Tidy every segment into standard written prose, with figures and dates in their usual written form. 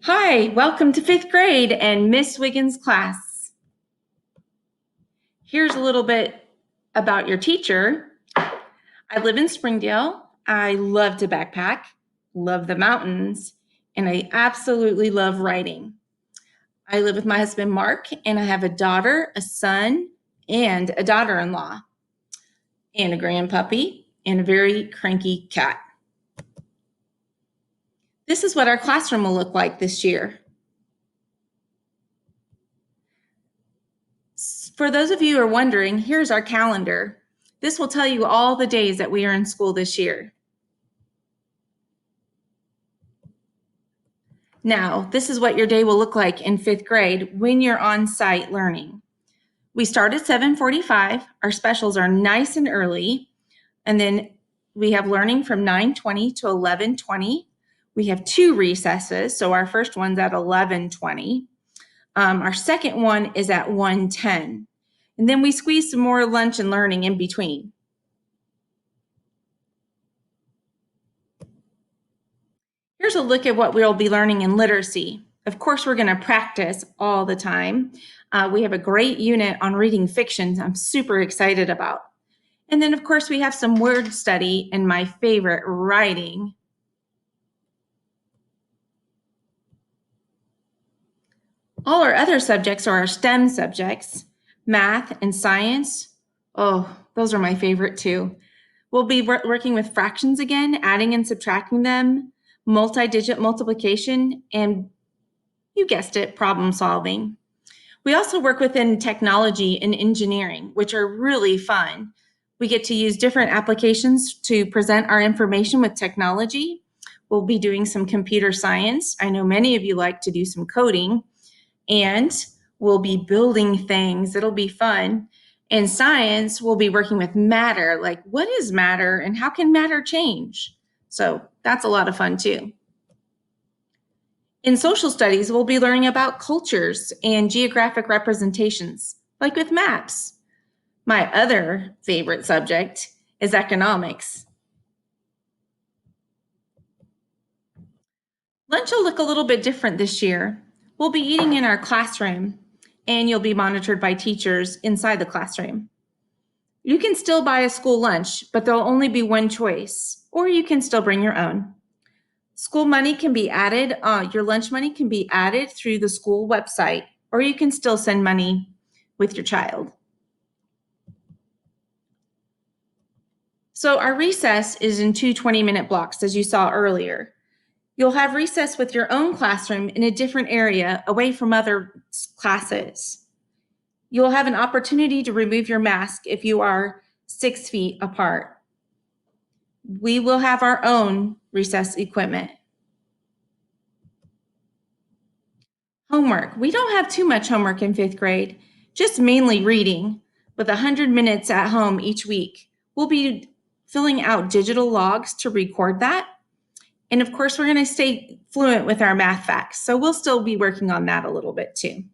Hi, welcome to 5th grade and Miss Wiggins class. Here's a little bit about your teacher. I live in Springdale. I love to backpack, love the mountains, and I absolutely love writing. I live with my husband, Mark, and I have a daughter, a son, and a daughter-in-law, and a grandpuppy, and a very cranky cat. This is what our classroom will look like this year. For those of you who are wondering, here's our calendar. This will tell you all the days that we are in school this year. Now, this is what your day will look like in 5th grade when you're on-site learning. We start at 7:45. Our specials are nice and early. And then we have learning from 9:20 to 11:20. We have 2 recesses, so our first one's at 11:20. Our second one is at 1:10. And then we squeeze some more lunch and learning in between. Here's a look at what we'll be learning in literacy. Of course, we're going to practice all the time. We have a great unit on reading fiction I'm super excited about. And then, of course, we have some word study and my favorite, writing. All our other subjects are our STEM subjects, math and science. Oh, those are my favorite too. We'll be working with fractions again, adding and subtracting them, multi-digit multiplication, and you guessed it, problem solving. We also work within technology and engineering, which are really fun. We get to use different applications to present our information with technology. We'll be doing some computer science. I know many of you like to do some coding, and we'll be building things. It'll be fun. In science, we'll be working with matter, like what is matter and how can matter change? So that's a lot of fun too. In social studies, we'll be learning about cultures and geographic representations, like with maps. My other favorite subject is economics. Lunch will look a little bit different this year. We'll be eating in our classroom, and you'll be monitored by teachers inside the classroom. You can still buy a school lunch, but there'll only be one choice, or you can still bring your own. School money can be added, your lunch money can be added through the school website, or you can still send money with your child. So our recess is in 2 20-minute blocks, as you saw earlier. You'll have recess with your own classroom in a different area away from other classes. You'll have an opportunity to remove your mask if you are 6 feet apart. We will have our own recess equipment. Homework. We don't have too much homework in 5th grade, just mainly reading, with 100 minutes at home each week. We'll be filling out digital logs to record that. And of course, we're going to stay fluent with our math facts, so we'll still be working on that a little bit too.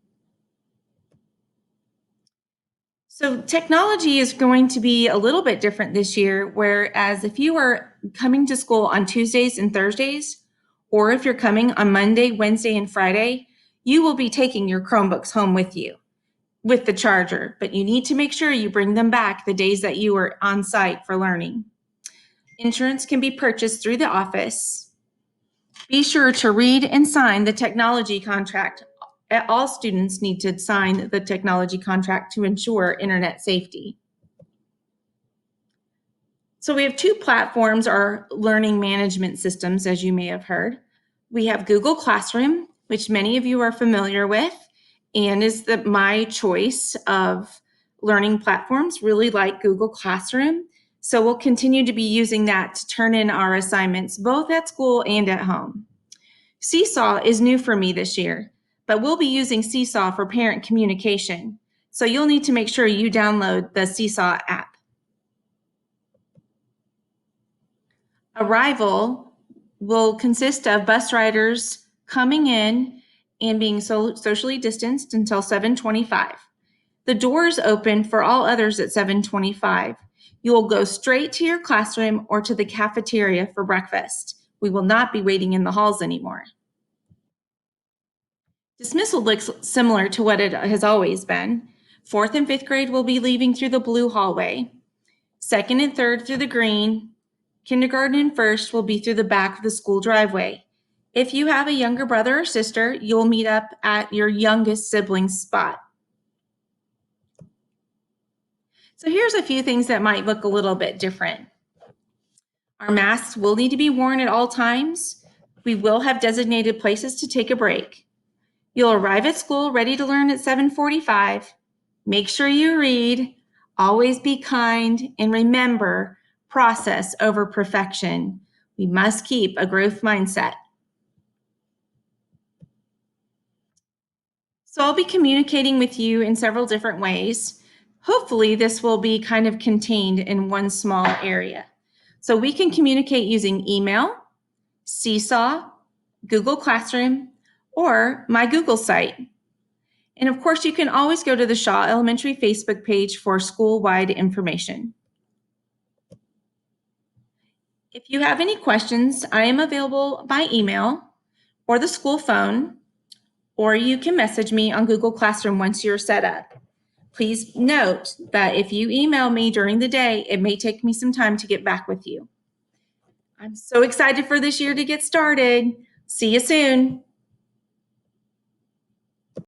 So technology is going to be a little bit different this year, whereas if you are coming to school on Tuesdays and Thursdays, or if you're coming on Monday, Wednesday, and Friday, you will be taking your Chromebooks home with you with the charger, but you need to make sure you bring them back the days that you are on site for learning. Insurance can be purchased through the office. Be sure to read and sign the technology contract. All students need to sign the technology contract to ensure internet safety. So we have 2 platforms, our learning management systems, as you may have heard. We have Google Classroom, which many of you are familiar with, and is my choice of learning platforms, really like Google Classroom. So we'll continue to be using that to turn in our assignments, both at school and at home. Seesaw is new for me this year, but we'll be using Seesaw for parent communication. So you'll need to make sure you download the Seesaw app. Arrival will consist of bus riders coming in and being socially distanced until 7:25. The doors open for all others at 7:25. You will go straight to your classroom or to the cafeteria for breakfast. We will not be waiting in the halls anymore. Dismissal looks similar to what it has always been. 4th and 5th grade will be leaving through the blue hallway. 2nd and 3rd through the green. Kindergarten and 1st will be through the back of the school driveway. If you have a younger brother or sister, you'll meet up at your youngest sibling's spot. So here's a few things that might look a little bit different. Our masks will need to be worn at all times. We will have designated places to take a break. You'll arrive at school ready to learn at 7:45. Make sure you read, always be kind, and remember, process over perfection. We must keep a growth mindset. So I'll be communicating with you in several different ways. Hopefully this will be kind of contained in one small area. So we can communicate using email, Seesaw, Google Classroom, or my Google site. And of course, you can always go to the Shaw Elementary Facebook page for school-wide information. If you have any questions, I am available by email or the school phone, or you can message me on Google Classroom once you're set up. Please note that if you email me during the day, it may take me some time to get back with you. I'm so excited for this year to get started. See you soon.